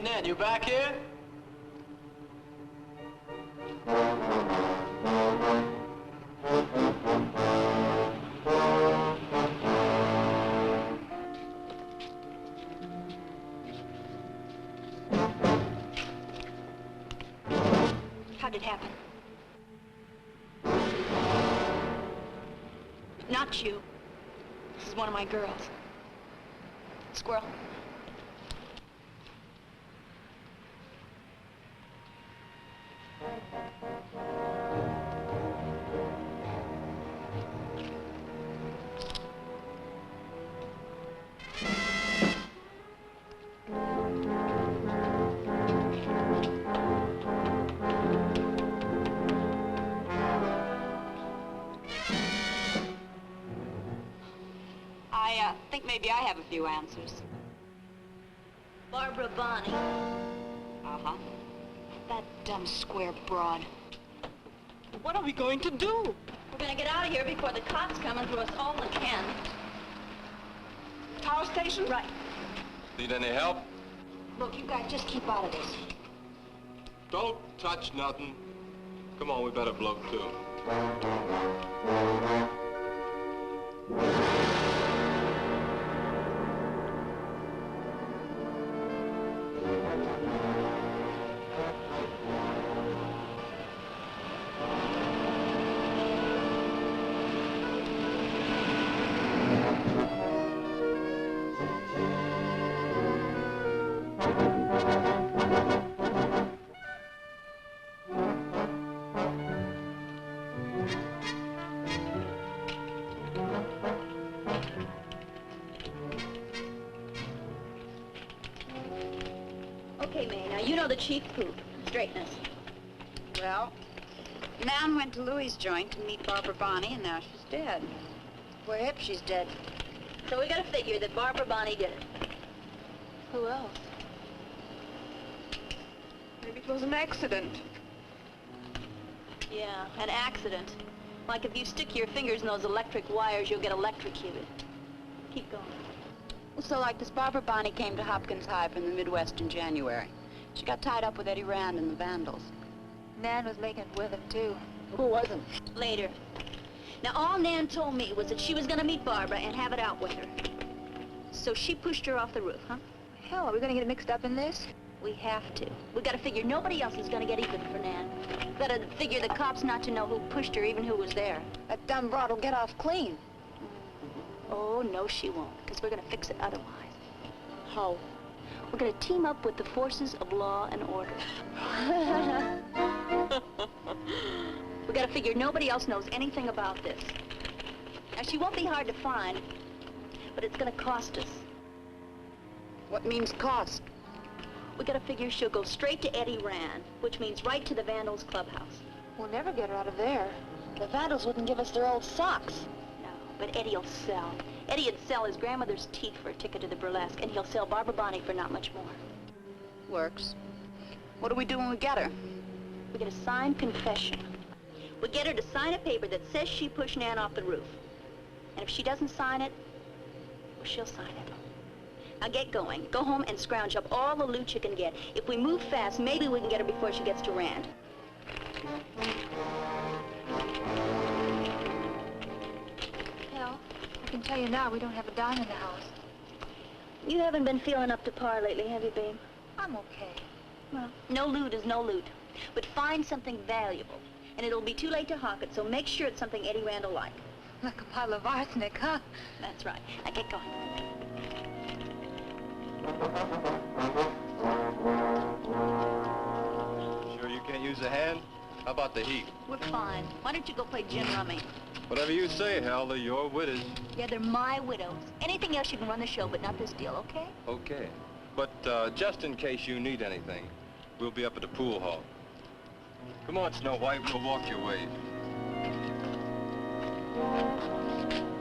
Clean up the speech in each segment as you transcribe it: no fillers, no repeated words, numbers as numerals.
Nan, you back here? How did it happen? Not you. This is one of my girls. Squirrel. I think maybe I have a few answers. Barbara Bonney. Uh-huh. That dumb square broad. What are we going to do? We're gonna get out of here before the cops come and throw us all in the can. Power station? Right. Need any help? Look, you guys just keep out of this. Don't touch nothing. Come on, we better blow too. Okay, May, now you know the chief poop. Straighten us. Well, Nan went to Louie's joint to meet Barbara Bonney, and now she's dead. We're hip she's dead. So we gotta figure that Barbara Bonney did it. Who else? Maybe it was an accident. Yeah, an accident. Like if you stick your fingers in those electric wires, you'll get electrocuted. Keep going. So like this Barbara Bonney came to Hopkins High from the Midwest in January. She got tied up with Eddie Rand and the Vandals. Nan was making it with him, too. Who wasn't? Later. Now, all Nan told me was that she was gonna meet Barbara and have it out with her. So she pushed her off the roof, huh? Hell, are we gonna get mixed up in this? We have to. We gotta figure nobody else is gonna get even for Nan. We gotta figure the cops not to know who pushed her, even who was there. That dumb broad will get off clean. Oh, no, she won't, because we're gonna fix it otherwise. How? We're gonna team up with the forces of law and order. We gotta figure nobody else knows anything about this. Now, she won't be hard to find, but it's gonna cost us. What means cost? We gotta figure she'll go straight to Eddie Rand, which means right to the Vandals clubhouse. We'll never get her out of there. The Vandals wouldn't give us their old socks. No, but Eddie'll sell. Eddie'd sell his grandmother's teeth for a ticket to the burlesque, and he'll sell Barbara Bonney for not much more. Works. What do we do when we get her? We get a signed confession. We get her to sign a paper that says she pushed Nan off the roof. And if she doesn't sign it, well, she'll sign it. Now get going. Go home and scrounge up all the loot you can get. If we move fast, maybe we can get her before she gets to Rand. Hell, I can tell you now, we don't have a dime in the house. You haven't been feeling up to par lately, have you, babe? I'm okay. Well, no loot is no loot. But find something valuable. And it'll be too late to hawk it, so make sure it's something Eddie Rand will like. Like a pile of arsenic, huh? That's right. Now get going. Sure you can't use a hand? How about the heat? We're fine. Why don't you go play gin rummy? Whatever you say, Hal, they're your widows. Yeah, they're my widows. Anything else you can run the show, but not this deal, okay? Okay. But just in case you need anything, we'll be up at the pool hall. Come on, Snow White, we'll walk your way.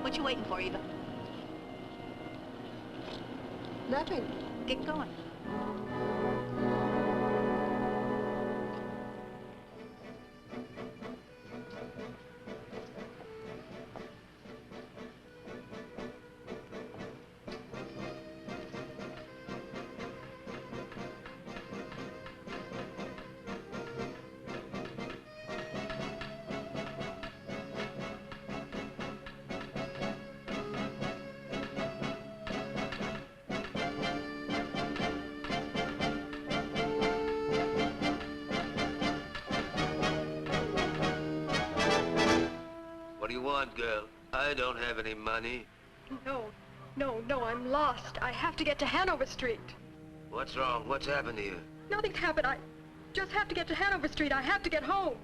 What you waiting for, Eva? Nothing. Get going. want, girl? I don't have any money. No, no, I'm lost. I have to get to Hanover Street. What's wrong? What's happened to you? Nothing's happened. I just have to get to Hanover Street. I have to get home.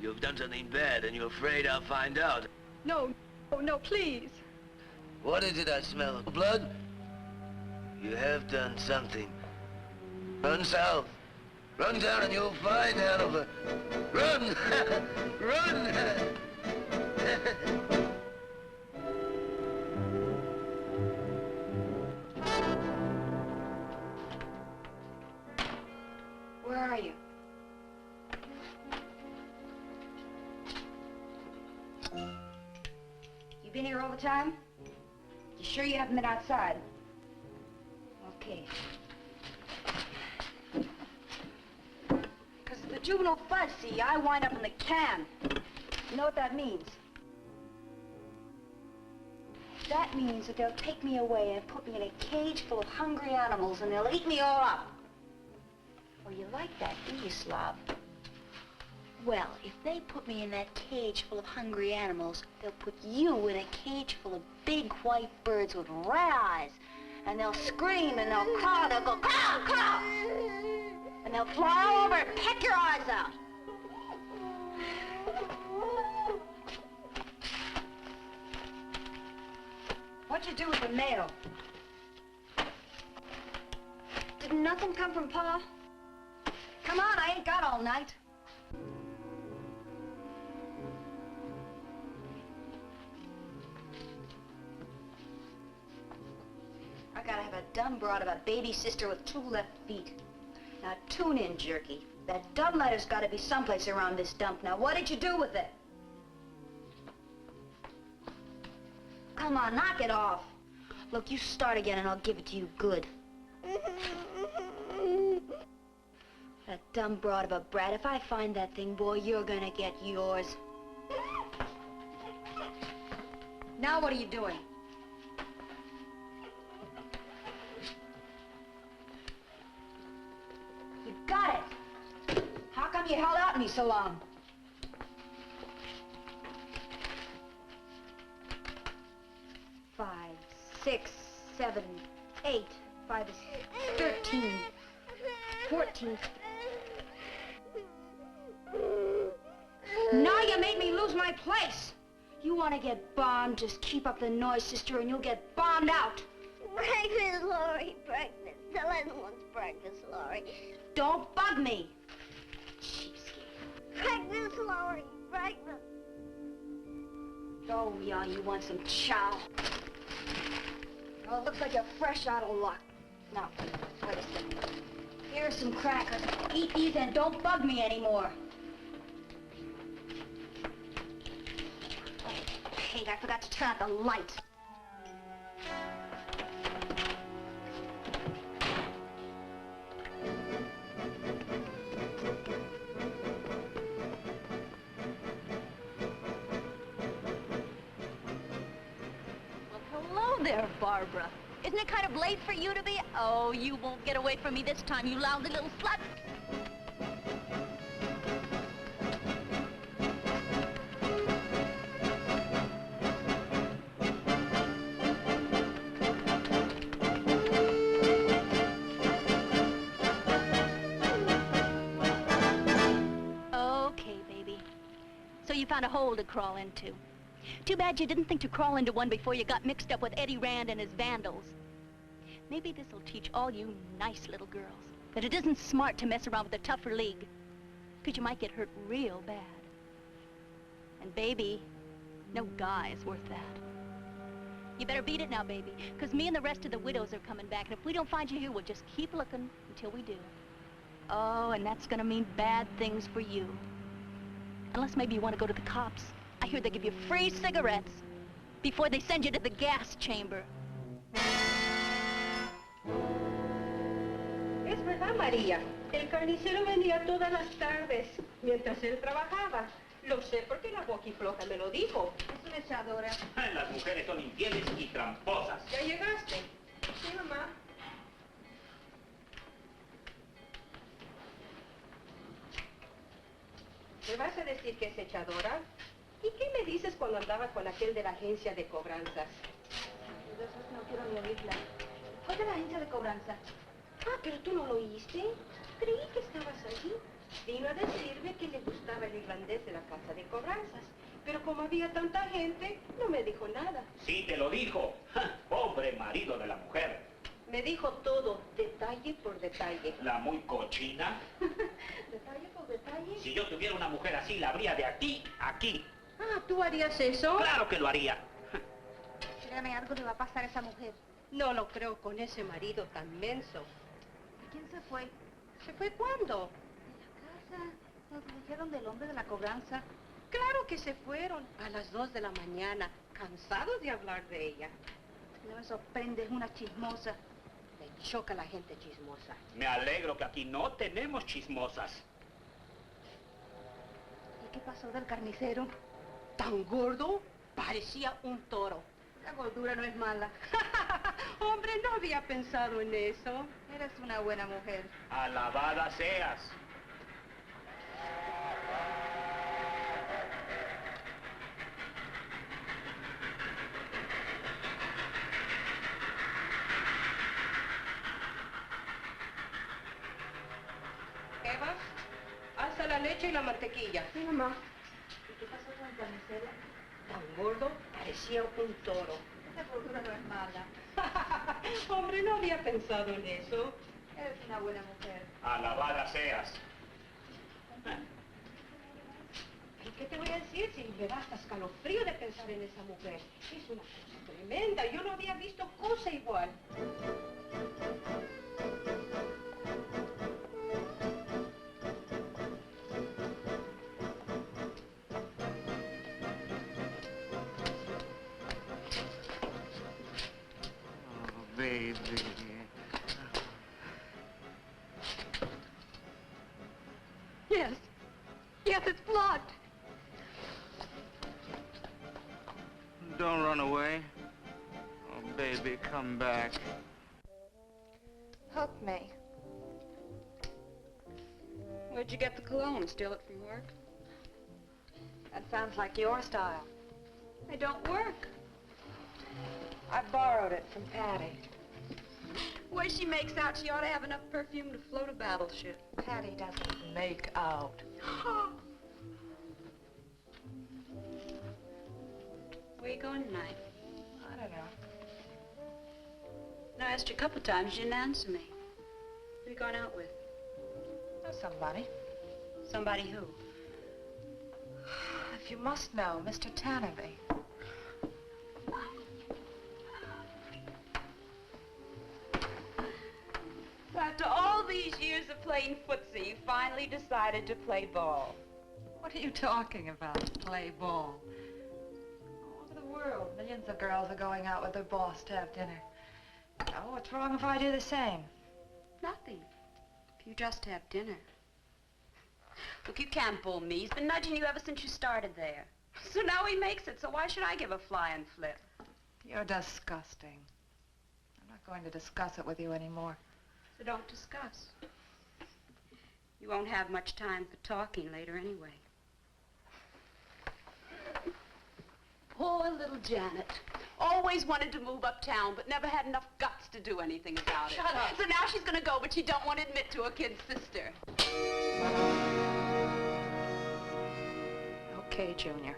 You've done something bad, and you're afraid I'll find out. No, no, please. What is it I smell? Blood? You have done something. Run south. Run down and you'll find Hanover. Run! Run! Where are you? You been here all the time? You sure you haven't been outside? Okay. Because the juvenile fuzz, see, I wind up in the can. You know what that means? That means that they'll take me away and put me in a cage full of hungry animals and they'll eat me all up. Oh, you like that, do you, Slav? Well, if they put me in that cage full of hungry animals, they'll put you in a cage full of big white birds with red eyes. And they'll scream and they'll call, they'll go, caw, caw! And they'll fly all over and peck your eyes out. What'd you do with the mail? Did nothing come from Pa? Come on, I ain't got all night. I gotta have a dumb broad of a baby sister with 2 left feet. Now tune in, Jerky. That dumb letter's gotta be someplace around this dump. Now what did you do with it? Come on, knock it off. Look, you start again and I'll give it to you good. That dumb broad of a brat, if I find that thing, boy, you're gonna get yours. Now what are you doing? You got it. How come you held out on me so long? $5, $6, $7, $8. 5 is 13, 14. Now you made me lose my place. You want to get bombed, just keep up the noise, sister, and you'll get bombed out. Breakfast, Lorrie, breakfast. Helen wants breakfast, Lorrie. Don't bug me. Cheapskate. Breakfast, Lorrie, breakfast. Oh, yeah, you want some chow. Well, it looks like you're fresh out of luck. Now, wait a second. Here's some crackers. Eat these and don't bug me anymore. Oh, hey, I forgot to turn out the light. Hello there, Barbara. Isn't it kind of late for you to be? Oh, you won't get away from me this time, you lousy little slut. Okay, baby. So you found a hole to crawl into. Too bad you didn't think to crawl into one before you got mixed up with Eddie Rand and his Vandals. Maybe this'll teach all you nice little girls that it isn't smart to mess around with a tougher league, because you might get hurt real bad. And baby, no guy is worth that. You better beat it now, baby, because me and the rest of the widows are coming back, and if we don't find you here, we'll just keep looking until we do. Oh, and that's gonna mean bad things for you. Unless maybe you want to go to the cops. I hear they give you free cigarettes before they send you to the gas chamber. Es verdad, María. El carnicero venía todas las tardes mientras él trabajaba. Lo sé porque la boquifloja me lo dijo. Es una echadora. Las mujeres son infieles y tramposas. ¿Ya llegaste? Sí, mamá. ¿Me vas a decir que es echadora? ¿Y qué me dices cuando andaba con aquel de la agencia de cobranzas? No quiero ni oírla. ¿Cuál de la agencia de cobranza? Ah, pero tú no lo oíste. Creí que estabas allí. Vino a decirme que le gustaba el irlandés de la casa de cobranzas. Pero como había tanta gente, no me dijo nada. Sí, te lo dijo. Ja, pobre marido de la mujer. Me dijo todo, detalle por detalle. La muy cochina. ¿Detalle por detalle? Si yo tuviera una mujer así, la habría de aquí a aquí. Ah, ¿tú harías eso? Claro que lo haría. Créame, algo le va a pasar a esa mujer. No lo creo con ese marido tan menso. ¿Quién se fue? ¿Se fue cuándo? De la casa. Nos dijeron del hombre de la cobranza. Claro que se fueron a las 2 de la mañana, cansados de hablar de ella. No me sorprende, es una chismosa. Me choca la gente chismosa. Me alegro que aquí no tenemos chismosas. ¿Y qué pasó del carnicero? Tan gordo, parecía un toro. La gordura no es mala. Hombre, no había pensado en eso. Eres una buena mujer. Alabada seas. Eva, alza la leche y la mantequilla. Sí, mamá. ¿Y qué pasó con el carnicero? Tan gordo, parecía un toro. La gordura no es mala. Hombre, no había pensado en eso. Eres una buena mujer. Alabada seas. ¿Y qué te voy a decir si me da hasta escalofrío de pensar en esa mujer? Es una cosa tremenda. Yo no había visto cosa igual. Baby. Yes. Yes, it's blood. Don't run away. Oh, baby, come back. Hook me. Where'd you get the cologne? Steal it from work? That sounds like your style. They don't work. I borrowed it from Patty. The way she makes out, she ought to have enough perfume to float a battleship. Patty doesn't make out. Where you going tonight? I don't know. I asked you a couple of times, you didn't answer me. Who you going out with? Oh, somebody. Somebody who? If you must know, Mr. Tannerby. After all these years of playing footsie, you finally decided to play ball. What are you talking about, play ball? All over the world, millions of girls are going out with their boss to have dinner. Oh, what's wrong if I do the same? Nothing. If you just have dinner. Look, you can't bull me. He's been nudging you ever since you started there. So now he makes it, so why should I give a flying flip? You're disgusting. I'm not going to discuss it with you anymore. So don't discuss. You won't have much time for talking later anyway. Poor little Janet. Always wanted to move uptown, but never had enough guts to do anything about it. Shut up. So now she's gonna go, but she don't want to admit to her kid sister. Okay, Junior.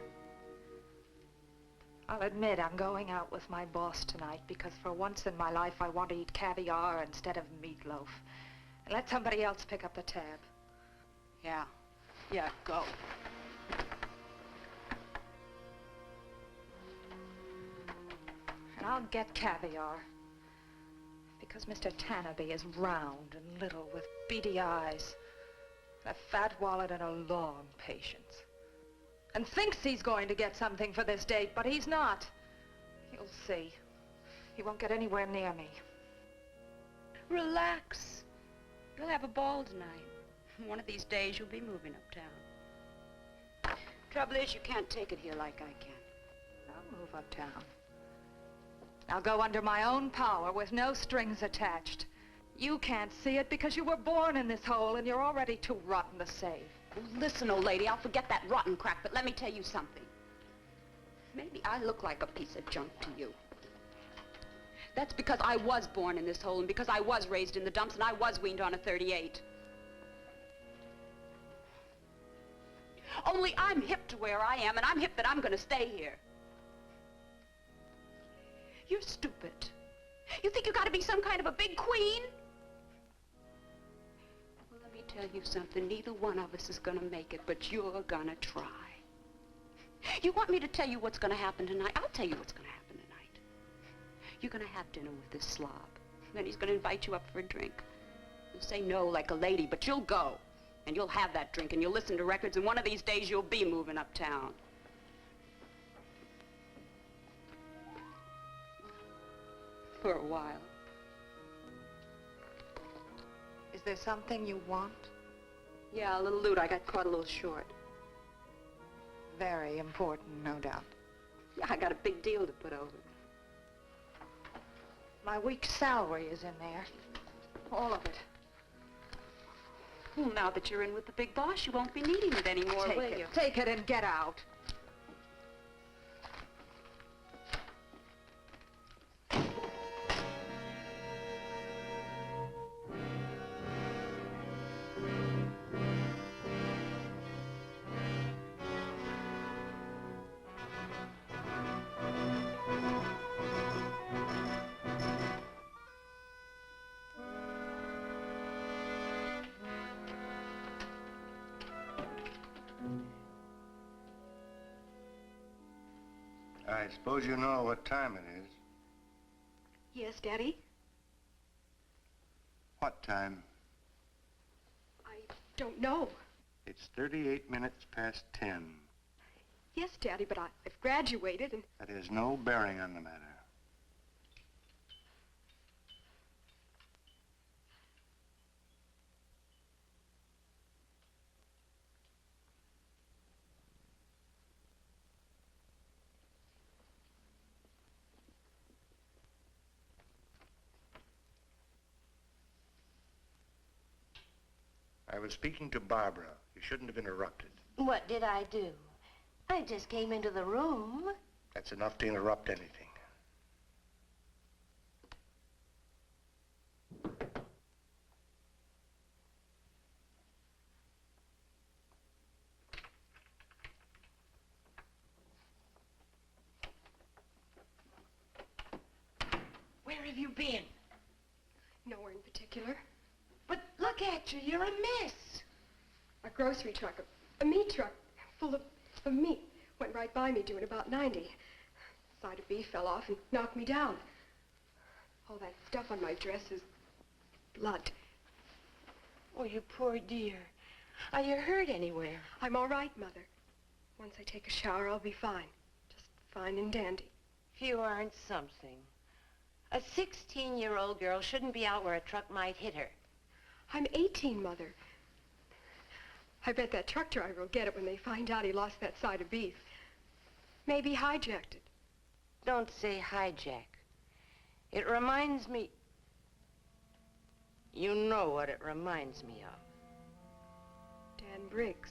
I'll admit I'm going out with my boss tonight because for once in my life I want to eat caviar instead of meatloaf. And let somebody else pick up the tab. Yeah. Yeah, go. And I'll get caviar. Because Mr. Tannerby is round and little with beady eyes, a fat wallet and a long patience. And thinks he's going to get something for this date, but he's not. You'll see. He won't get anywhere near me. Relax. You'll have a ball tonight. One of these days you'll be moving uptown. Trouble is, you can't take it here like I can. I'll move uptown. I'll go under my own power with no strings attached. You can't see it because you were born in this hole and you're already too rotten to save. Oh, listen, old lady, I'll forget that rotten crack, but let me tell you something. Maybe I look like a piece of junk to you. That's because I was born in this hole and because I was raised in the dumps and I was weaned on a 38. Only I'm hip to where I am, and I'm hip that I'm gonna stay here. You're stupid. You think you gotta be some kind of a big queen? Well, let me tell you something. Neither one of us is gonna make it, but you're gonna try. You want me to tell you what's gonna happen tonight? I'll tell you what's gonna happen tonight. You're gonna have dinner with this slob. Then he's gonna invite you up for a drink. You'll say no like a lady, but you'll go. And you'll have that drink, and you'll listen to records, and one of these days you'll be moving uptown. For a while. Is there something you want? Yeah, a little loot. I got caught a little short. Very important, no doubt. Yeah, I got a big deal to put over. My week's salary is in there. All of it. Well, now that you're in with the big boss, you won't be needing it anymore, will you? Take it and get out. I suppose you know what time it is. Yes, Daddy? What time? I don't know. It's 38 minutes past 10. Yes, Daddy, but I've graduated and... That has no bearing on the matter. I was speaking to Barbara. You shouldn't have interrupted. What did I do? I just came into the room. That's enough to interrupt anything. Where have you been? Nowhere in particular. But look at you, you're a mess. A grocery truck, a meat truck full of meat went right by me doing about 90. Side of beef fell off and knocked me down. All that stuff on my dress is blood. Oh, you poor dear. Are you hurt anywhere? I'm all right, Mother. Once I take a shower, I'll be fine. Just fine and dandy. If you aren't something. A 16-year-old girl shouldn't be out where a truck might hit her. I'm 18, Mother. I bet that truck driver will get it when they find out he lost that side of beef. Maybe hijacked it. Don't say hijack. It reminds me... You know what it reminds me of. Dan Briggs.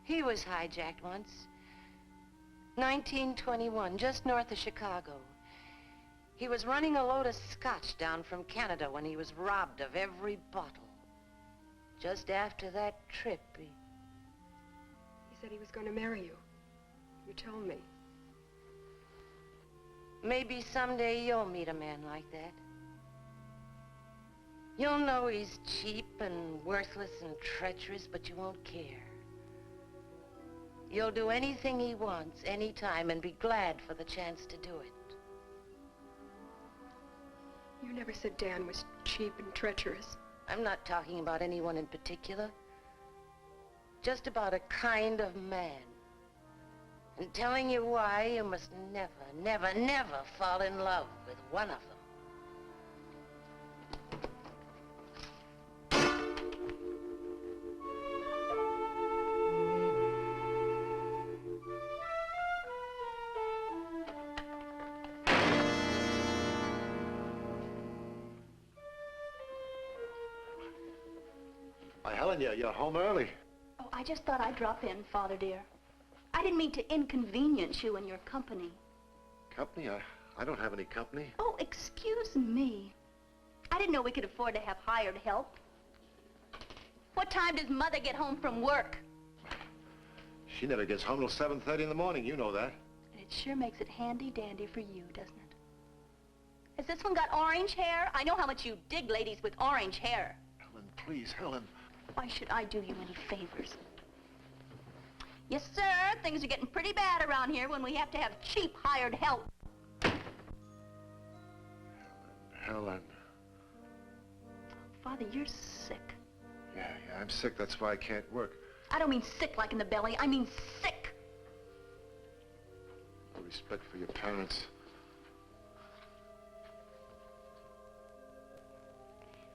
He was hijacked once. 1921, just north of Chicago. He was running a load of scotch down from Canada when he was robbed of every bottle. Just after that trip, He said he was going to marry you. You told me. Maybe someday you'll meet a man like that. You'll know he's cheap and worthless and treacherous, but you won't care. You'll do anything he wants, anytime, and be glad for the chance to do it. You never said Dan was cheap and treacherous. I'm not talking about anyone in particular. Just about a kind of man. And telling you why you must never, never, never fall in love with one of them. Why, Helen, you're home early. Oh, I just thought I'd drop in, Father dear. I didn't mean to inconvenience you in your company. Company? I don't have any company. Oh, excuse me. I didn't know we could afford to have hired help. What time does Mother get home from work? She never gets home till 7:30 in the morning, you know that. And it sure makes it handy-dandy for you, doesn't it? Has this one got orange hair? I know how much you dig ladies with orange hair. Helen, please, Helen. Why should I do you any favors? Yes, sir. Things are getting pretty bad around here when we have to have cheap hired help. Helen. Father, you're sick. Yeah, I'm sick. That's why I can't work. I don't mean sick like in the belly. I mean sick. No respect for your parents.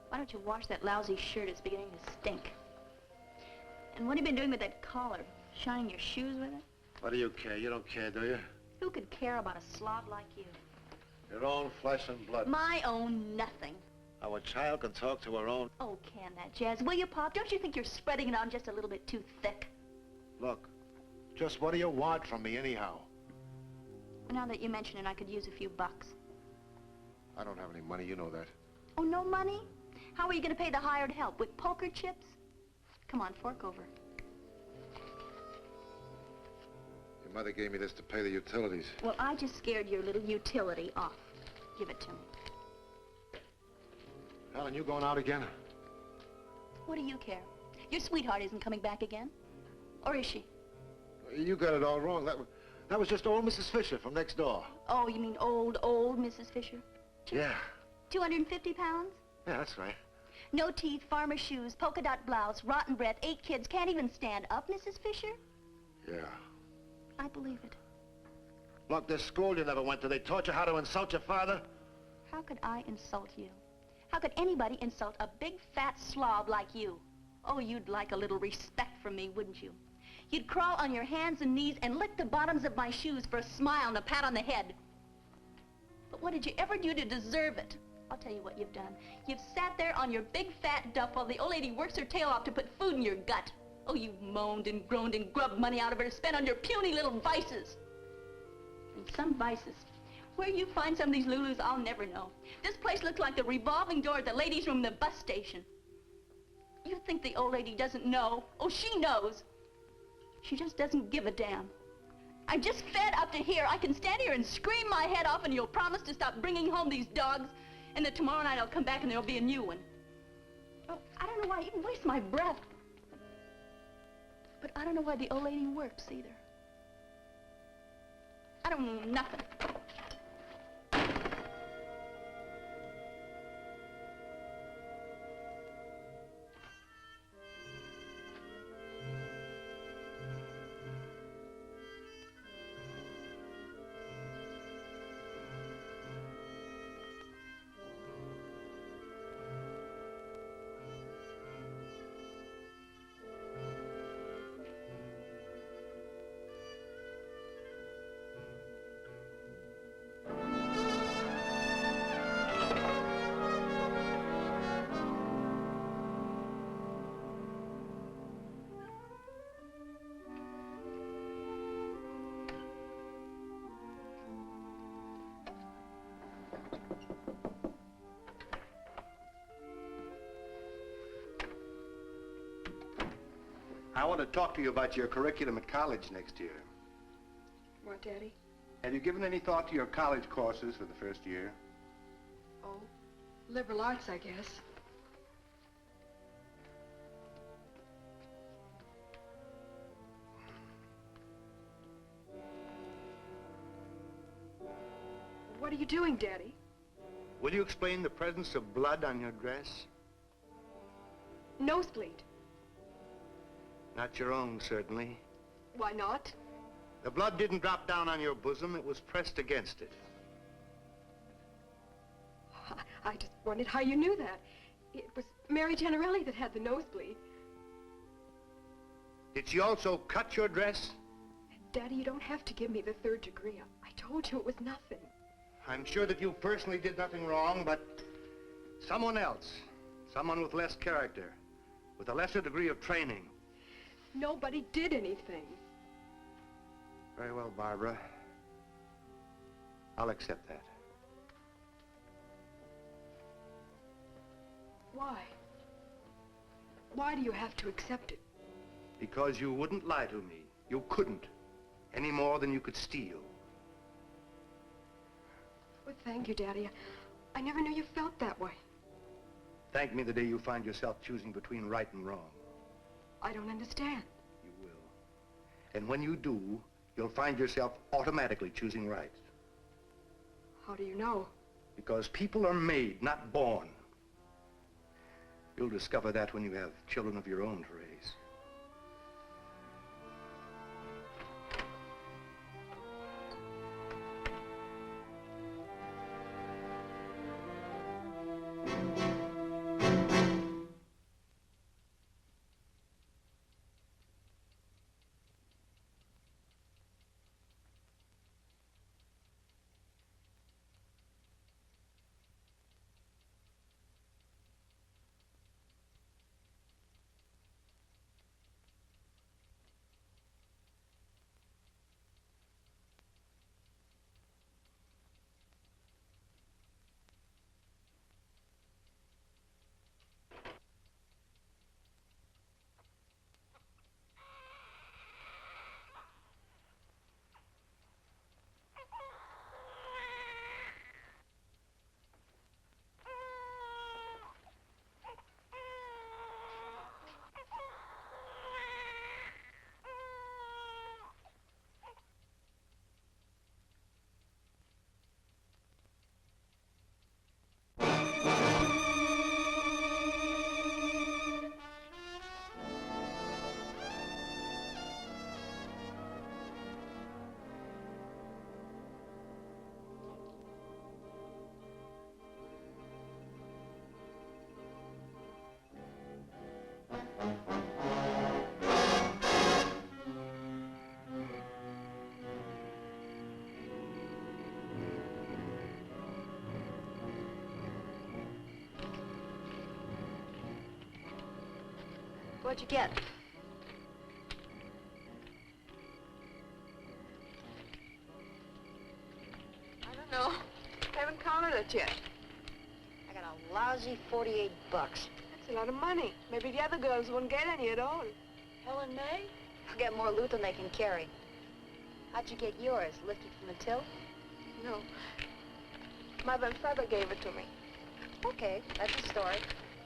Why don't you wash that lousy shirt? It's beginning to stink. And what have you been doing with that collar? Shining your shoes with it? What do you care? You don't care, do you? Who could care about a slob like you? Your own flesh and blood. My own nothing. Our child can talk to her own. Oh, can that, Jazz? Will you, Pop? Don't you think you're spreading it on just a little bit too thick? Look, just what do you want from me anyhow? Now that you mention it, I could use a few bucks. I don't have any money, you know that. Oh, no money? How are you going to pay the hired help? With poker chips? Come on, fork over. Your mother gave me this to pay the utilities. Well, I just scared your little utility off. Give it to me. Helen, you going out again? What do you care? Your sweetheart isn't coming back again. Or is she? You got it all wrong. That was just old Mrs. Fisher from next door. Oh, you mean old Mrs. Fisher? Yeah. 250 pounds? Yeah, that's right. No teeth, farmer shoes, polka dot blouse, rotten breath, 8 kids, can't even stand up, Mrs. Fisher? Yeah. I believe it. Look, this school you never went to, they taught you how to insult your father? How could I insult you? How could anybody insult a big fat slob like you? Oh, you'd like a little respect from me, wouldn't you? You'd crawl on your hands and knees and lick the bottoms of my shoes for a smile and a pat on the head. But what did you ever do to deserve it? I'll tell you what you've done. You've sat there on your big fat duff while the old lady works her tail off to put food in your gut. Oh, you moaned and groaned and grubbed money out of her to spend on your puny little vices. And some vices. Where you find some of these Lulus, I'll never know. This place looks like the revolving door at the ladies' room in the bus station. You think the old lady doesn't know? Oh, she knows. She just doesn't give a damn. I'm just fed up to here. I can stand here and scream my head off and you'll promise to stop bringing home these dogs and that tomorrow night I'll come back and there'll be a new one. Oh, I don't know why I even waste my breath. But I don't know why the old lady works either. I don't know nothing. I want to talk to you about your curriculum at college next year. What, Daddy? Have you given any thought to your college courses for the first year? Oh, liberal arts, I guess. What are you doing, Daddy? Will you explain the presence of blood on your dress? Nosebleed. Not your own, certainly. Why not? The blood didn't drop down on your bosom, it was pressed against it. I just wondered how you knew that. It was Mary Generelli that had the nosebleed. Did she also cut your dress? Daddy, you don't have to give me the 3rd degree. I told you it was nothing. I'm sure that you personally did nothing wrong, but someone else, someone with less character, with a lesser degree of training. Nobody did anything. Very well, Barbara. I'll accept that. Why? Why do you have to accept it? Because you wouldn't lie to me. You couldn't. Any more than you could steal. Well, thank you, Daddy. I never knew you felt that way. Thank me the day you find yourself choosing between right and wrong. I don't understand. You will. And when you do, you'll find yourself automatically choosing right. How do you know? Because people are made, not born. You'll discover that when you have children of your own to raise. What'd you get? I don't know. I haven't counted it yet. I got a lousy 48 bucks. That's a lot of money. Maybe the other girls won't get any at all. Helen may? They'll get more loot than they can carry. How'd you get yours? Lifted from the till? No. Mother and father gave it to me. Okay, that's the story.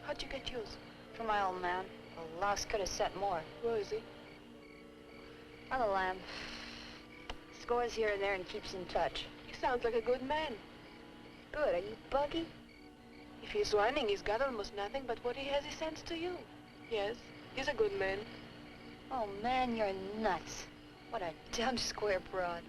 How'd you get yours? From my old man. The loss could have set more. Where is he? Other lamb. Scores here and there and keeps in touch. He sounds like a good man. Good. Are you buggy? If he's running, he's got almost nothing, but what he has he sends to you. Yes, he's a good man. Oh, man, you're nuts. What a dumb square broad.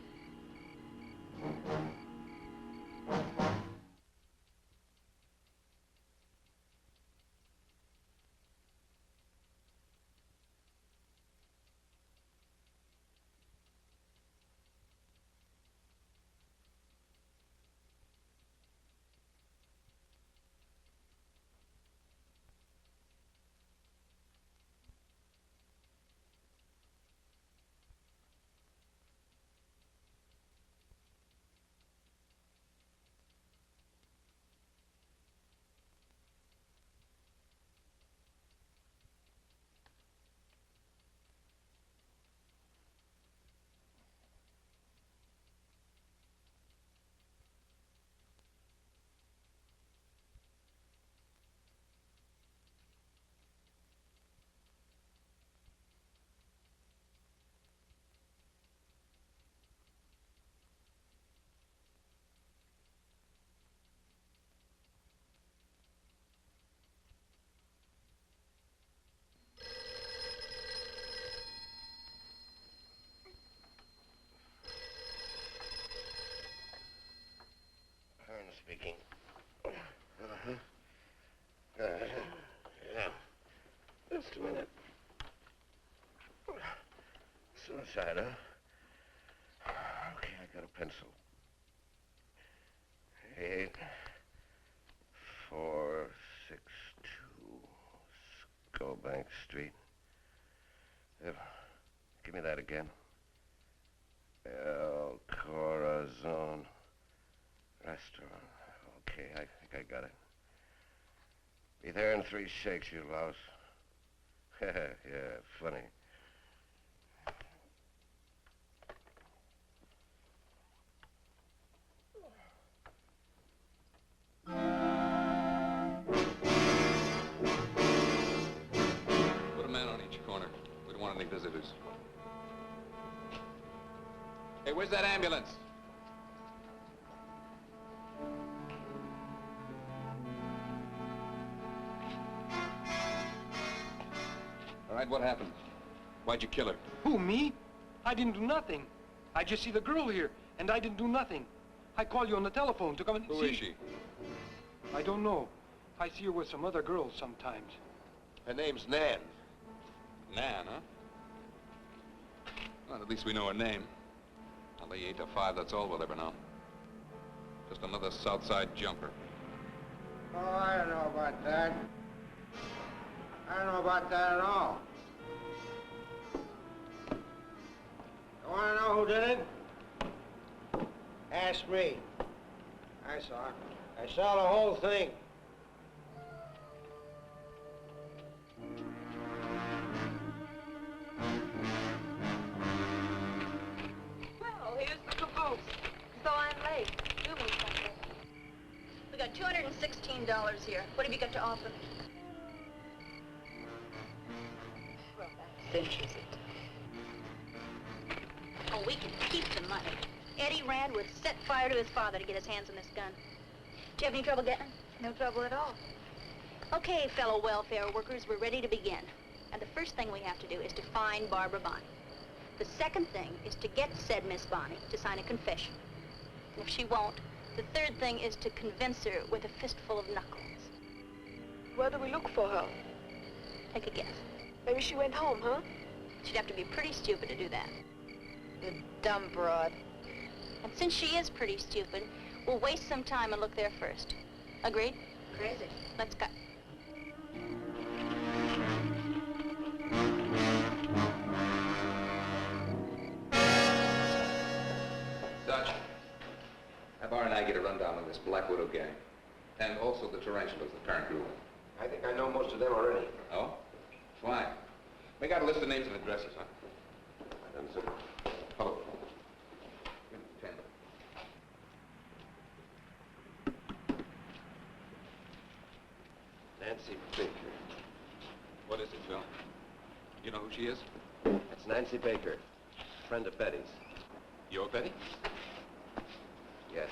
Speaking. Yeah. Just a minute. Suicide, huh? Okay, I got a pencil. 8462 Schobank Street. Give me that again. Zone. Restaurant. Okay, I think I got it. Be there in 3 shakes, you louse. Yeah, funny. Put a man on each corner. We don't want any visitors. Hey, where's that ambulance? All right, what happened? Why'd you kill her? Who, me? I didn't do nothing. I just see the girl here, and I didn't do nothing. I called you on the telephone to come and see. Who is she? I don't know. I see her with some other girls sometimes. Her name's Nan. Nan, huh? Well, at least we know her name. I'll lay 8 to 5, that's all we'll ever know. Just another Southside jumper. Oh, I don't know about that. I don't know about that at all. You want to know who did it? Ask me. I saw it. I saw the whole thing. Well, here's the caboose. So I'm late. Do me something. We got $216 here. What have you got to offer? Well, that cinches it. Oh, we can keep the money. Eddie Rand would set fire to his father to get his hands on this gun. Do you have any trouble getting it? No trouble at all. Okay, fellow welfare workers, we're ready to begin. And the first thing we have to do is to find Barbara Bonney. The second thing is to get said Miss Bonney to sign a confession. And if she won't, the third thing is to convince her with a fistful of knuckles. Where do we look for her? Take a guess. Maybe she went home, huh? She'd have to be pretty stupid to do that. You dumb broad. And since she is pretty stupid, we'll waste some time and look there first. Agreed? Crazy. Let's go. Dutch, have R and I get a rundown on this Black Widow gang. And also the Tarantulas, the parent group. I think I know most of them already. Oh? Fine. We got a list of names and addresses, huh? Hello. Pen. Nancy Baker. What is it, Bill? You know who she is? That's Nancy Baker, friend of Betty's. Your Betty? Yes.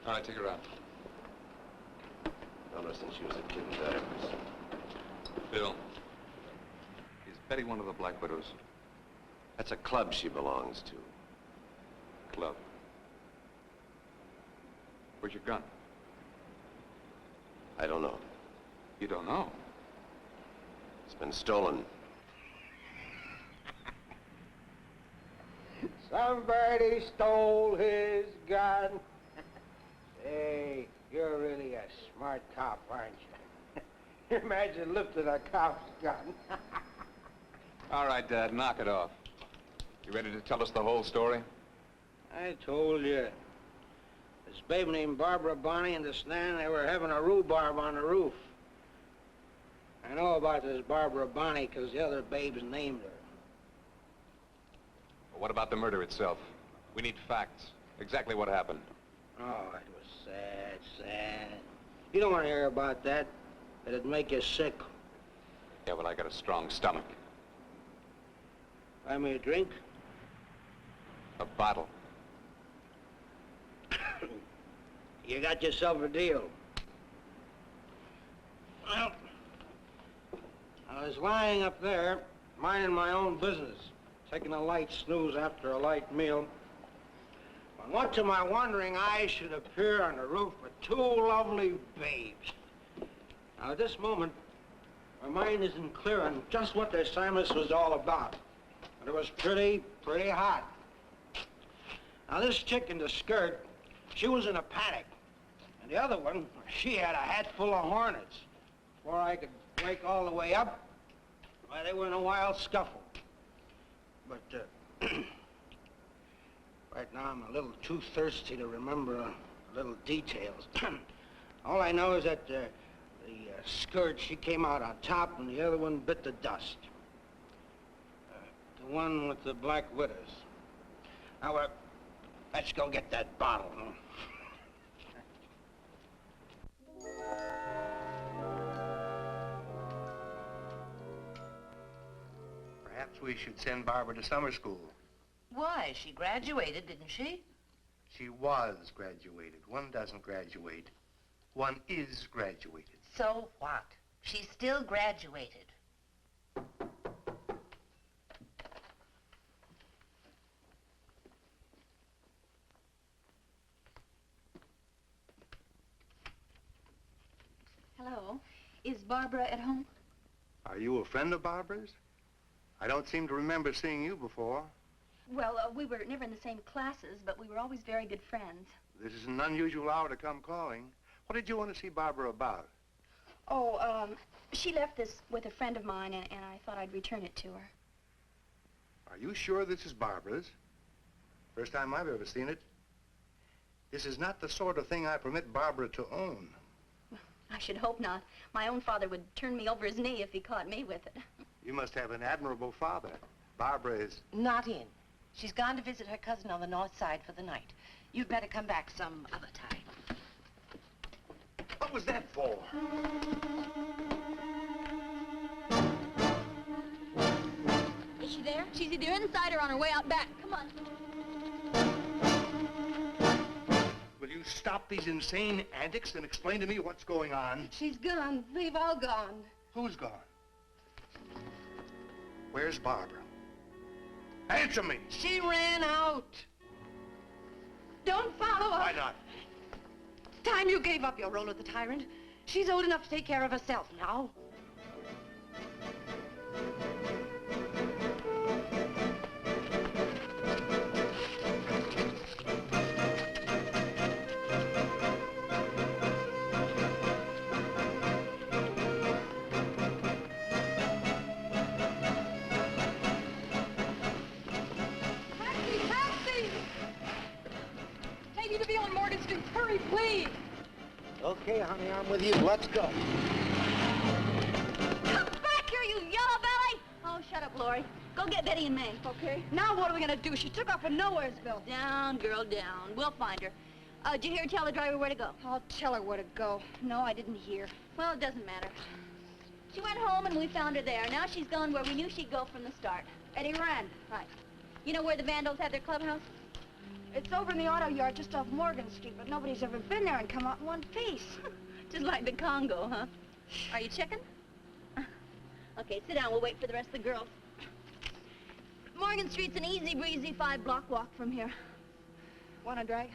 All right, take her out. Known her since she was a kid in diapers. Bill, is Betty one of the Black Widows? That's a club she belongs to. Club. Where's your gun? I don't know. You don't know? It's been stolen. Somebody stole his gun. Hey, you're really a smart cop, aren't you? Imagine lifting a cop's gun. All right, Dad, knock it off. You ready to tell us the whole story? I told you. This babe named Barbara Bonney and this Nan, they were having a rhubarb on the roof. I know about this Barbara Bonney because the other babes named her. Well, what about the murder itself? We need facts. Exactly what happened. Oh, it was sad, sad. You don't want to hear about that. It'd make you sick. Yeah, well, I got a strong stomach. Buy me a drink? A bottle. You got yourself a deal. Well, I was lying up there, minding my own business, taking a light snooze after a light meal. When what to my wondering eyes should appear on the roof with 2 lovely babes. Now, at this moment, my mind isn't clear on just what the assignment was all about. But it was pretty hot. Now, this chick in the skirt, she was in a panic. And the other one, she had a hat full of hornets. Before I could break all the way up, why, they were in a wild scuffle. But, Right now, I'm a little too thirsty to remember little details. All I know is that the skirt, she came out on top, and the other one bit the dust. The one with the black widows. Now, let's go get that bottle, huh? Perhaps we should send Barbara to summer school. Why? She graduated, didn't she? She was graduated. One doesn't graduate. One is graduated. So what? She's still graduated. Hello. Is Barbara at home? Are you a friend of Barbara's? I don't seem to remember seeing you before. Well, we were never in the same classes, but we were always very good friends. This is an unusual hour to come calling. What did you want to see Barbara about? Oh, she left this with a friend of mine, and I thought I'd return it to her. Are you sure this is Barbara's? First time I've ever seen it. This is not the sort of thing I permit Barbara to own. I should hope not. My own father would turn me over his knee if he caught me with it. You must have an admirable father. Barbara is... Not in. She's gone to visit her cousin on the north side for the night. You'd better come back some other time. What was that for? Is she there? She's either inside or on her way out back. Come on. Will you stop these insane antics and explain to me what's going on? She's gone. They've all gone. Who's gone? Where's Barbara? Answer me! She ran out. Don't follow her. Why not? Time you gave up your role of the tyrant. She's old enough to take care of herself now. Hurry, please. Okay, honey, I'm with you. Let's go. Come back here, you yellow belly! Oh, shut up, Lorrie. Go get Betty and May. Okay. Now what are we gonna do? She took off for Nowheresville. Down, girl, down. We'll find her. Did you hear her tell the driver where to go? I'll tell her where to go. No, I didn't hear. Well, it doesn't matter. She went home and we found her there. Now she's gone where we knew she'd go from the start. Eddie ran. Right. You know where the Vandals have their clubhouse? It's over in the auto yard just off Morgan Street, but nobody's ever been there and come out in one piece. Just like the Congo, huh? Are you checking? Okay, sit down. We'll wait for the rest of the girls. Morgan Street's an easy breezy 5-block walk from here. Want a drag?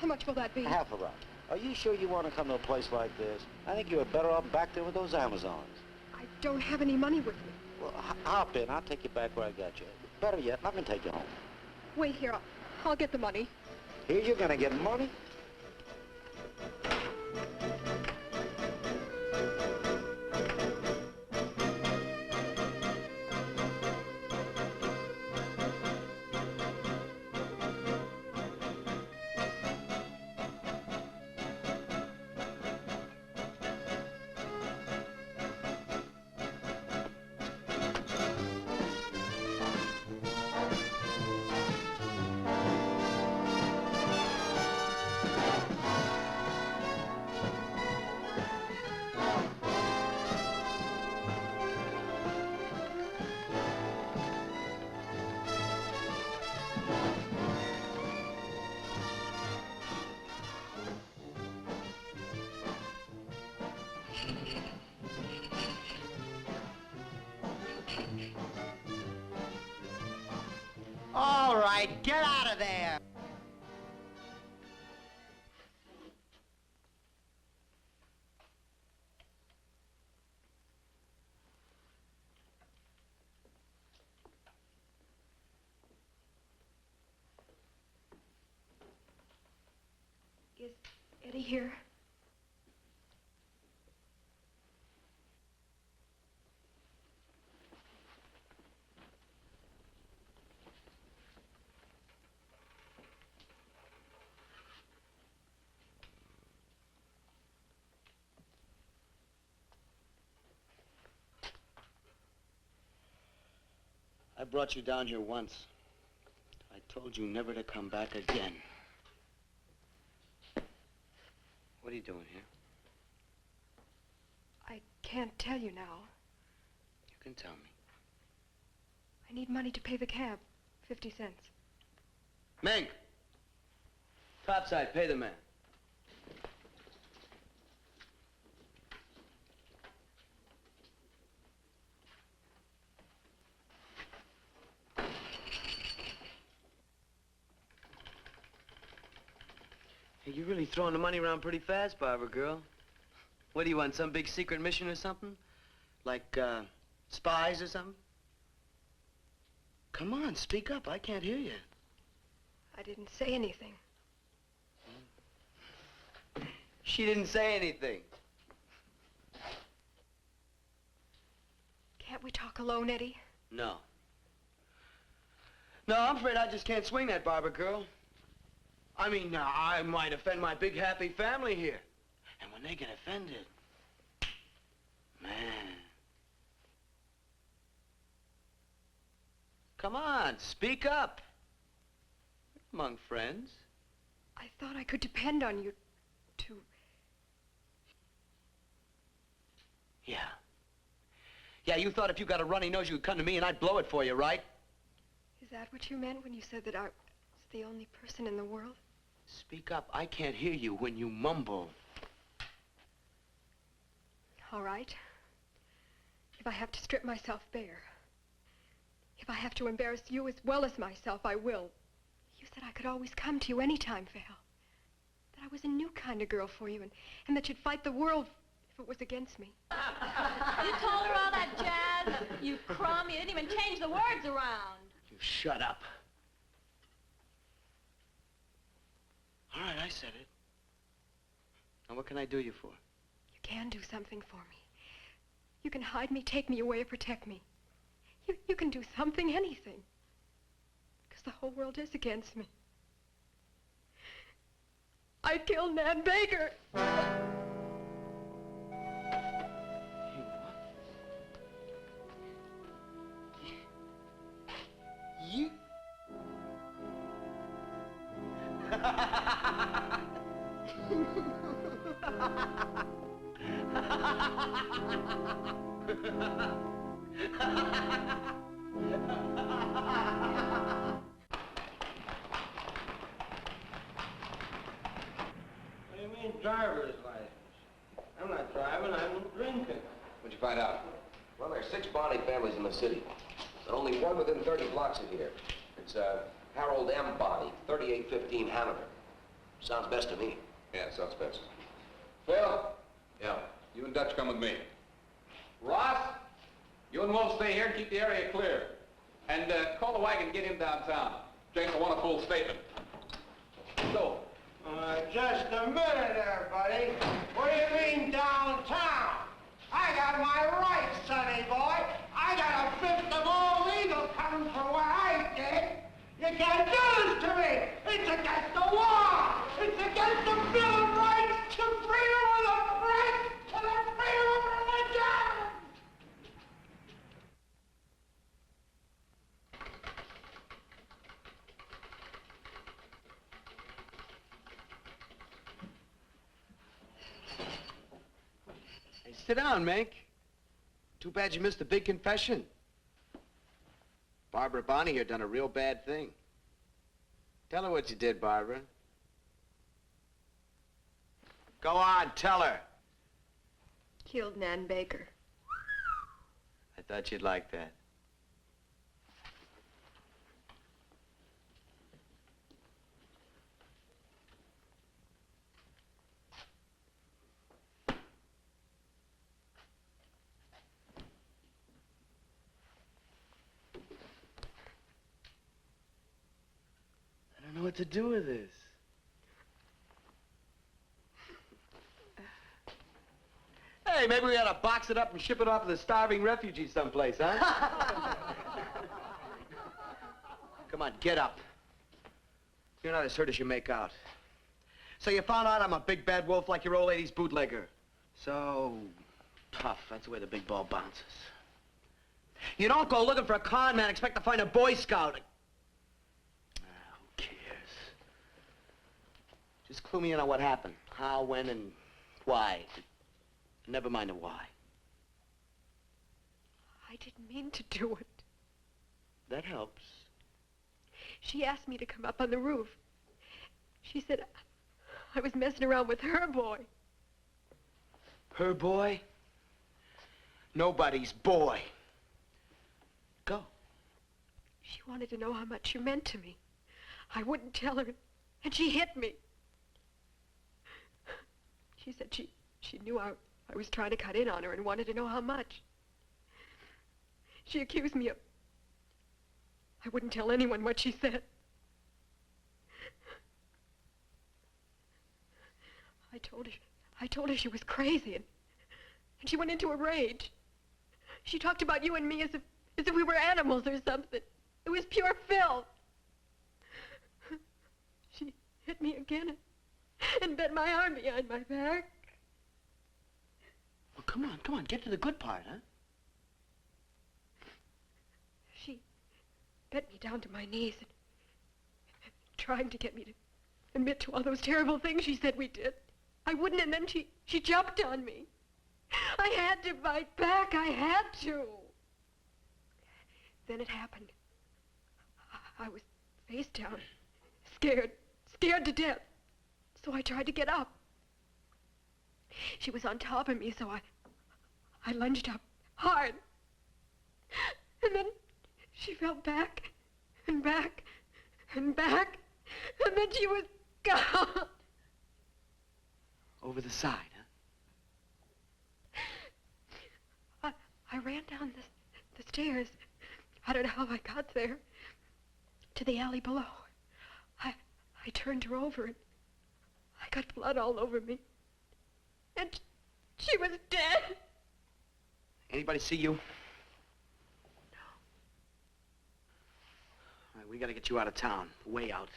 How much will that be? Half a round. Are you sure you want to come to a place like this? I think you're better off back there with those Amazons. I don't have any money with me. Well, hop in. I'll take you back where I got you. Better yet, let me take you home. Wait here. I'll get the money. Here you're going to get money? All right, get out of there. Is Eddie here? brought you down here once. I told you never to come back again. What are you doing here? I can't tell you now. You can tell me. I need money to pay the cab. 50 cents. Mink! Topside, pay the man. Hey, you're really throwing the money around pretty fast, Barbara girl. What do you want, some big secret mission or something? Like, spies or something? Come on, speak up. I can't hear you. I didn't say anything. She didn't say anything. Can't we talk alone, Eddie? No. No, I'm afraid I just can't swing that, Barbara girl. I mean, I might offend my big, happy family here. And when they get offended, man. Come on, speak up. Among friends. I thought I could depend on you to... Yeah. Yeah, you thought if you got a runny nose, you could come to me and I'd blow it for you, right? Is that what you meant when you said that I was the only person in the world? Speak up. I can't hear you when you mumble. All right. If I have to strip myself bare, if I have to embarrass you as well as myself, I will. You said I could always come to you anytime, Val. That I was a new kind of girl for you, and that you'd fight the world if it was against me. You told her all that jazz? You crumb, you didn't even change the words around. You shut up. All right, I said it. Now, what can I do you for? You can do something for me. You can hide me, take me away, or protect me. You can do something, anything. Because the whole world is against me. I killed Nan Baker. You? What do you mean, driver's license? I'm not driving, I'm drinking. What'd you find out? Well, there's 6 Bonney families in the city, but only one within 30 blocks of here. It's Harold M. Bonney, 3815 Hanover. Sounds best to me. Yeah, sounds best. Phil? Yeah. You and Dutch come with me. Ross? You and Wolf stay here and keep the area clear. And call the wagon and get him downtown. James will want a full statement. So. Just a minute there, buddy. What do you mean downtown? I got my rights, sonny boy. I got a fifth of all legal coming from where I did. You can't do this to me. It's against the law. It's against the Bill of Rights to freedom of the press and the freedom of religion. Hey, sit down, Mink. Too bad you missed the big confession. Barbara Bonney here done a real bad thing. Tell her what you did, Barbara. Go on, tell her. Killed Nan Baker. I thought you'd like that. I don't know what to do with this. Hey, maybe we ought to box it up and ship it off to the starving refugees someplace, huh? Come on, get up. You're not as hurt as you make out. So you found out I'm a big bad wolf like your old lady's bootlegger. So tough, that's the way the big ball bounces. You don't go looking for a con man, expect to find a Boy Scout. Who cares? Just clue me in on what happened. How, when, and why. Never mind the why. I didn't mean to do it. That helps. She asked me to come up on the roof. She said I was messing around with her boy. Her boy? Nobody's boy. Go. She wanted to know how much you meant to me. I wouldn't tell her, and she hit me. She said she knew I was trying to cut in on her and wanted to know how much. She accused me of... I wouldn't tell anyone what she said. I told her she was crazy, and she went into a rage. She talked about you and me as if we were animals or something. It was pure filth. She hit me again and bent my arm behind my back. Well, come on, get to the good part, huh? She bent me down to my knees and trying to get me to admit to all those terrible things she said we did. I wouldn't, and then she jumped on me. I had to fight back. I had to. Then it happened. I was face down, scared to death. So I tried to get up. She was on top of me, so I lunged up hard. And then she fell back and back and back, and then she was gone. Over the side, huh? I ran down the stairs. I don't know how I got there. To the alley below. I turned her over and I got blood all over me. And she was dead. Anybody see you? No. All right, we gotta get you out of town. Way out.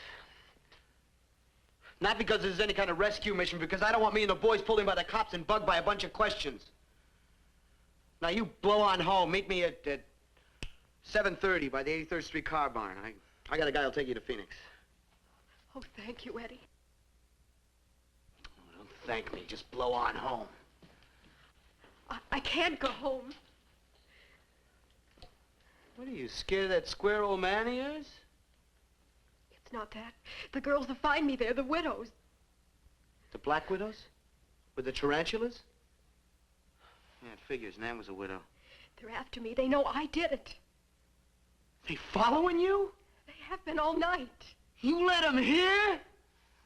Not because this is any kind of rescue mission, because I don't want me and the boys pulled in by the cops and bugged by a bunch of questions. Now, you blow on home. Meet me at 7:30 by the 83rd Street car barn. I got a guy who'll take you to Phoenix. Oh, thank you, Eddie. Oh, don't thank me. Just blow on home. I can't go home. What are you, scared of that square old man of yours? It's not that. The girls will find me there, the widows. The Black Widows? With the tarantulas? Yeah, it figures. Nan was a widow. They're after me. They know I did it. They following you? They have been all night. You let them hear?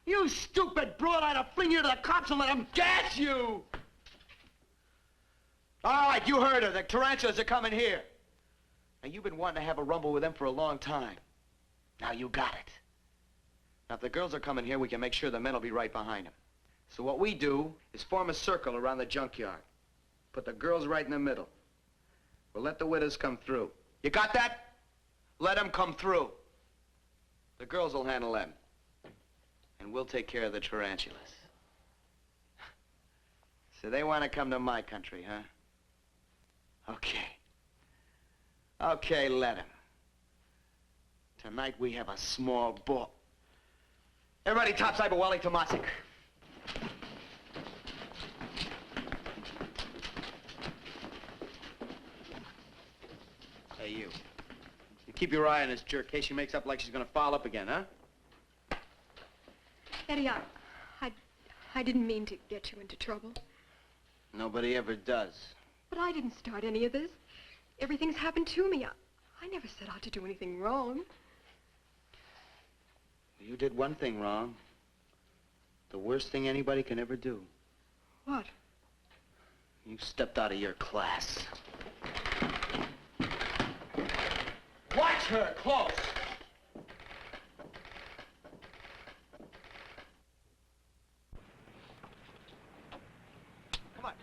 You stupid broad, I'd have fling you to the cops and let them gas you! All right, you heard her. The tarantulas are coming here. Now, you've been wanting to have a rumble with them for a long time. Now you got it. Now, if the girls are coming here, we can make sure the men will be right behind them. So what we do is form a circle around the junkyard. Put the girls right in the middle. We'll let the widows come through. You got that? Let them come through. The girls will handle them. And we'll take care of the tarantulas. So they want to come to my country, huh? Okay. Okay, let them. Tonight we have a small ball. Everybody topside but Wally Tomasic. Hey, you. You keep your eye on this jerk in case she makes up like she's gonna foul up again, huh? Eddie, I didn't mean to get you into trouble. Nobody ever does. But I didn't start any of this. Everything's happened to me. I never set out to do anything wrong. You did one thing wrong. The worst thing anybody can ever do. What? You stepped out of your class. Watch her close! Come on.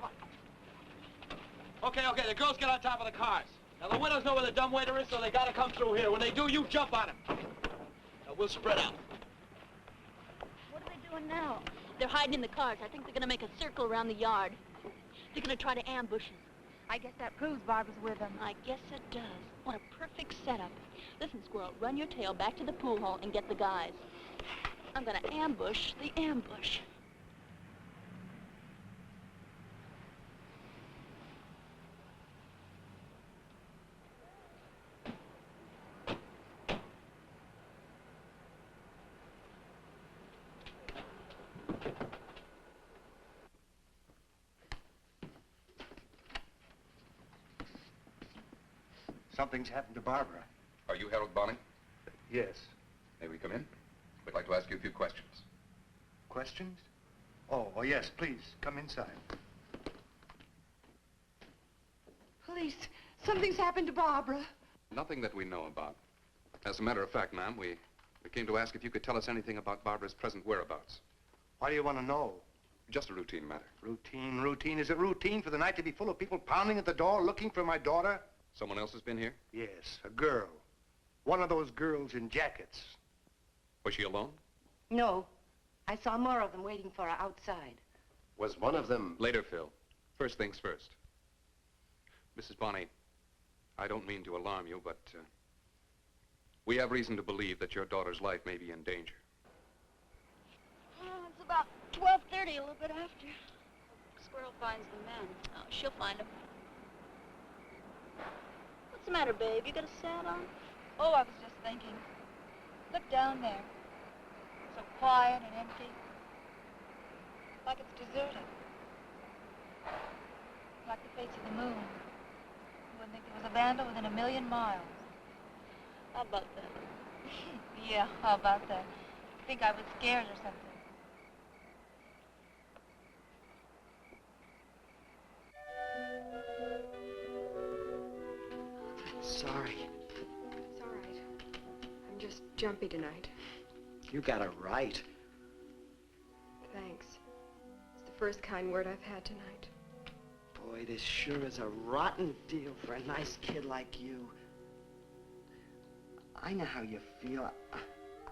Okay, the girls get on top of the cars. Now, the widows know where the dumbwaiter is, so they gotta come through here. When they do, you jump on them. Now, we'll spread out. What are they doing now? They're hiding in the cars. I think they're gonna make a circle around the yard. They're gonna try to ambush us. I guess that proves Barbara's with him. I guess it does. What a perfect setup. Listen, Squirrel, run your tail back to the pool hall and get the guys. I'm gonna ambush the ambush. Something's happened to Barbara. Are you Harold Bonney? Yes. May we come in? We'd like to ask you a few questions. Questions? Oh, yes, please, come inside. Police, something's happened to Barbara. Nothing that we know about. As a matter of fact, ma'am, we came to ask if you could tell us anything about Barbara's present whereabouts. Why do you want to know? Just a routine matter. Routine. Is it routine for the night to be full of people pounding at the door looking for my daughter? Someone else has been here? Yes, a girl. One of those girls in jackets. Was she alone? No. I saw more of them waiting for her outside. Was one of them... Later, Phil. First things first. Mrs. Bonney, I don't mean to alarm you, but we have reason to believe that your daughter's life may be in danger. It's about 12:30, a little bit after. Squirrel finds the men. Oh, she'll find them. What's the matter, babe? You got a sad on? Oh, I was just thinking. Look down there. So quiet and empty. Like it's deserted. Like the face of the moon. You wouldn't think there was a vandal within 1,000,000 miles. How about that? Yeah, how about that? Think I was scared or something. Sorry. It's all right. I'm just jumpy tonight. You got it right. Thanks. It's the first kind word I've had tonight. Boy, this sure is a rotten deal for a nice kid like you. I know how you feel.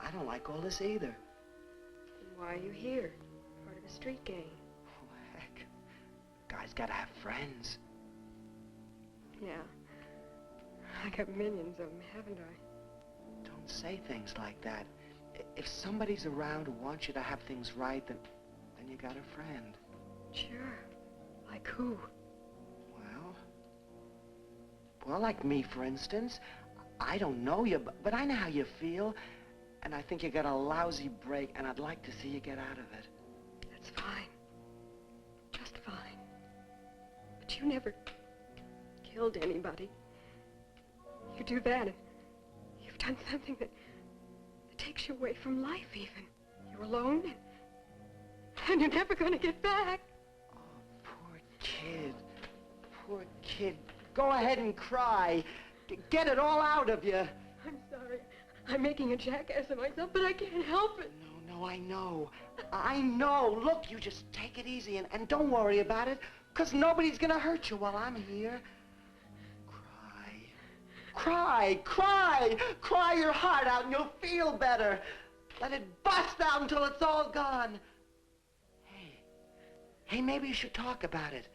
I don't like all this either. Then why are you here? Part of a street gang. Oh, heck. Guy's gotta have friends. Yeah. I got millions of them, haven't I? Don't say things like that. If somebody's around who wants you to have things right, then you got a friend. Sure. Like who? Well, like me, for instance. I don't know you, but I know how you feel. And I think you got a lousy break, and I'd like to see you get out of it. That's fine. Just fine. But you never killed anybody. You do that, and you've done something that takes you away from life, even. You're alone, and you're never going to get back. Oh, poor kid. Poor kid. Go ahead and cry. Get it all out of you. I'm sorry. I'm making a jackass of myself, but I can't help it. No, I know. I know. Look, you just take it easy and don't worry about it, because nobody's going to hurt you while I'm here. Cry. Cry your heart out and you'll feel better. Let it bust out until it's all gone. Hey, maybe you should talk about it.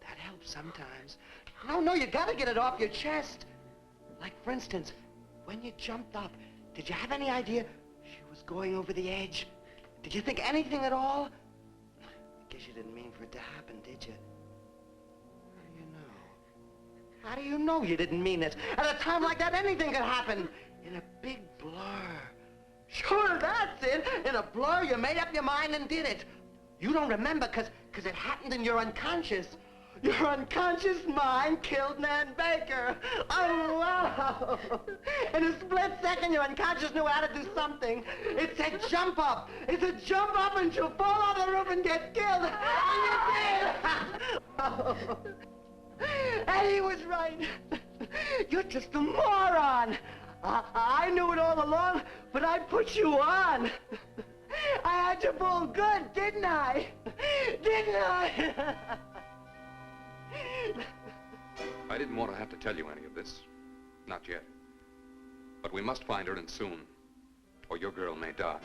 That helps sometimes. No, you gotta get it off your chest. Like, for instance, when you jumped up, did you have any idea she was going over the edge? Did you think anything at all? I guess you didn't mean for it to happen, did you? How do you know you didn't mean it? At a time like that, anything could happen. In a big blur. Sure, that's it. In a blur, you made up your mind and did it. You don't remember because it happened in your unconscious. Your unconscious mind killed Nan Baker. Oh, wow. In a split second, your unconscious knew how to do something. It said jump up. It said jump up and she'll fall off the roof and get killed. And you did. Oh. And he was right. You're just a moron. I knew it all along, but I put you on. I had you fooled good, didn't I? Didn't I? I didn't want to have to tell you any of this. Not yet. But we must find her, and soon, or your girl may die.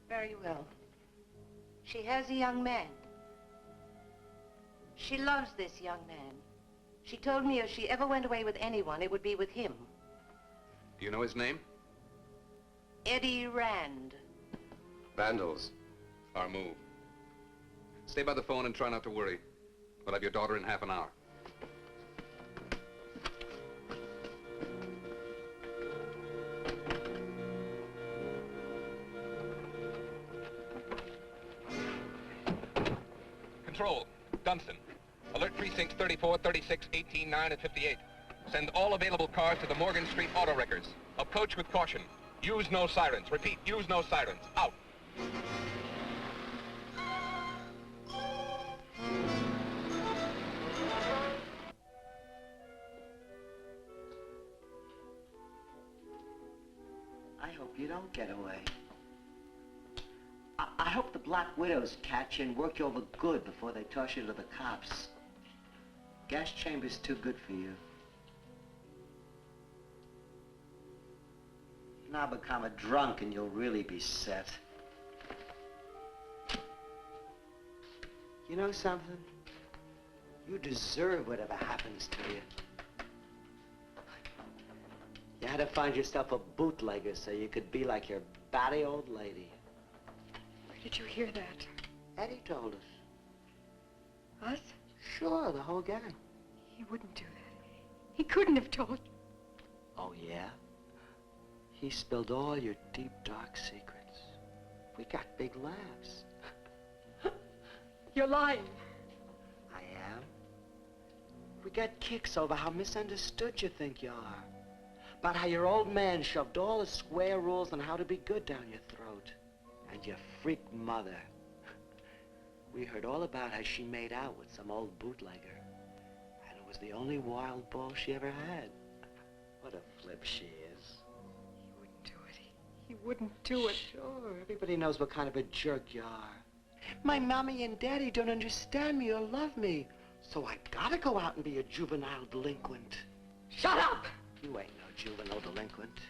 Very well. She has a young man. She loves this young man. She told me if she ever went away with anyone, it would be with him. Do you know his name? Eddie Rand. Vandals. Our move. Stay by the phone and try not to worry. We'll have your daughter in half an hour. Control, Dunstan. Alert precincts 34, 36, 18, 9, and 58. Send all available cars to the Morgan Street auto wreckers. Approach with caution. Use no sirens. Repeat, use no sirens. Out. I hope you don't get away. I hope the Black Widows catch you and work you over good before they toss you to the cops. Gas chamber's too good for you. Now become a drunk and you'll really be set. You know something? You deserve whatever happens to you. You had to find yourself a bootlegger so you could be like your batty old lady. Where did you hear that? Eddie told us. Us? Sure, the whole gang. He wouldn't do that. He couldn't have told. Oh, yeah? He spilled all your deep, dark secrets. We got big laughs. You're lying. I am. We got kicks over how misunderstood you think you are. About how your old man shoved all the square rules on how to be good down your throat. And your freak mother. We heard all about how she made out with some old bootlegger. And it was the only wild ball she ever had. What a flip she is. He wouldn't do it. He wouldn't do it. Sure, everybody knows what kind of a jerk you are. My mommy and daddy don't understand me or love me. So I gotta go out and be a juvenile delinquent. Shut up! You ain't no juvenile delinquent.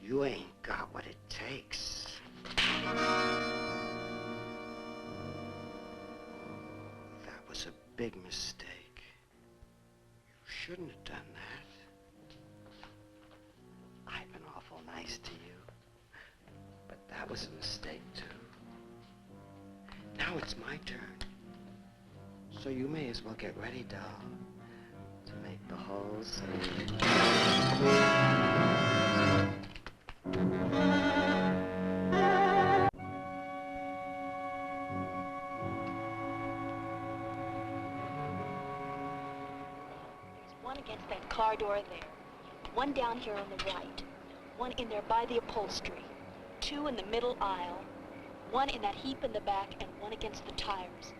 You ain't got what it takes. That was a big mistake. You shouldn't have done that. I've been awful nice to you. But that was a mistake, too. Now it's my turn. So you may as well get ready, doll, to make the whole scene. One against that car door there. One down here on the right. One in there by the upholstery. Two in the middle aisle. One in that heap in the back, and one against the tires.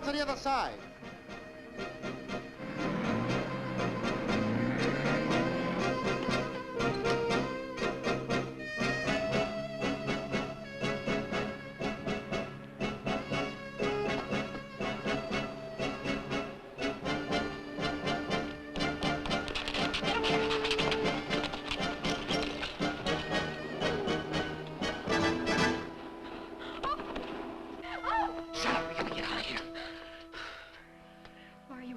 to the other side.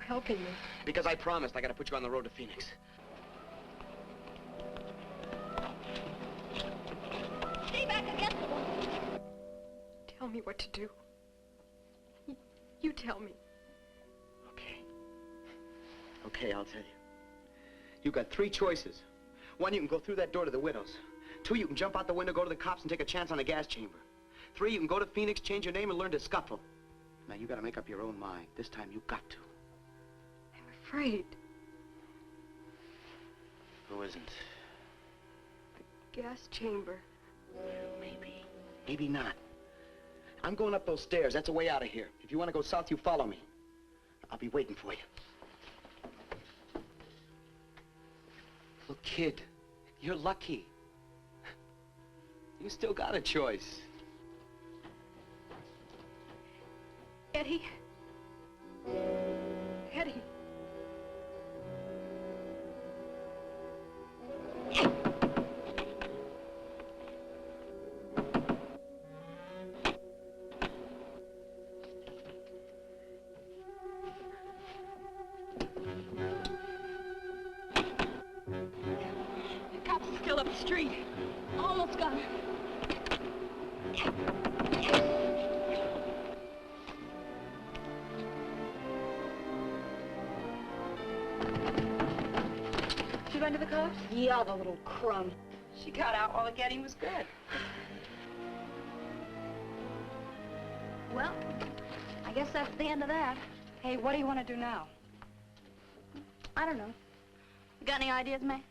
Helping me. Because I promised I gotta put you on the road to Phoenix. Stay back against the wall. Tell me what to do. You tell me. Okay, I'll tell you. You've got 3 choices. 1, you can go through that door to the widows. 2, you can jump out the window, go to the cops, and take a chance on a gas chamber. 3, you can go to Phoenix, change your name, and learn to scuffle. Now, you gotta make up your own mind. This time, you got to. Afraid. Who isn't? The gas chamber. Maybe. Maybe not. I'm going up those stairs. That's a way out of here. If you want to go south, you follow me. I'll be waiting for you. Look, kid, you're lucky. You still got a choice. Eddie. Eddie. Still up the street. Almost got her. She went to the cops? Yeah, the little crumb. She got out while the getting was good. Well, I guess that's the end of that. Hey, what do you want to do now? I don't know. You got any ideas, May?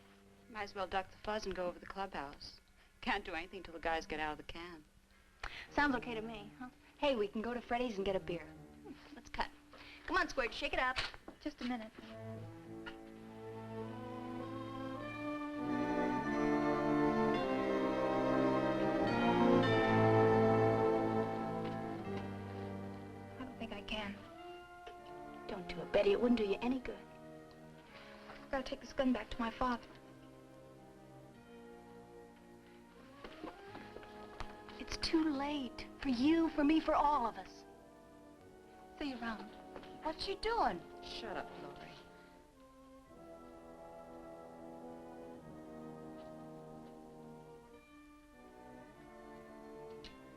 Might as well duck the fuzz and go over the clubhouse. Can't do anything till the guys get out of the can. Sounds okay to me, huh? Hey, we can go to Freddy's and get a beer. Let's cut. Come on, Squirt, shake it up. Just a minute. I don't think I can. Don't do it, Betty. It wouldn't do you any good. I've got to take this gun back to my father. It's too late. For you, for me, for all of us. See you around. What's she doing? Shut up, Lorrie.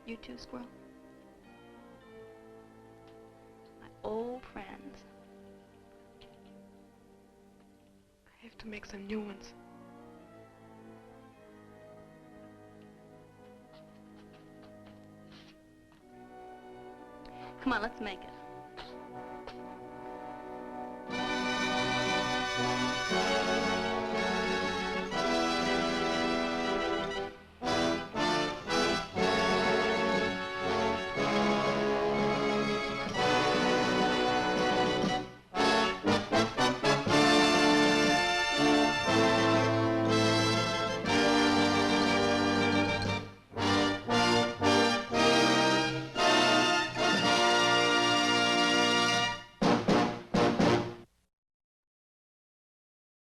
You too, Squirrel? My old friends. I have to make some new ones. Come on, let's make it.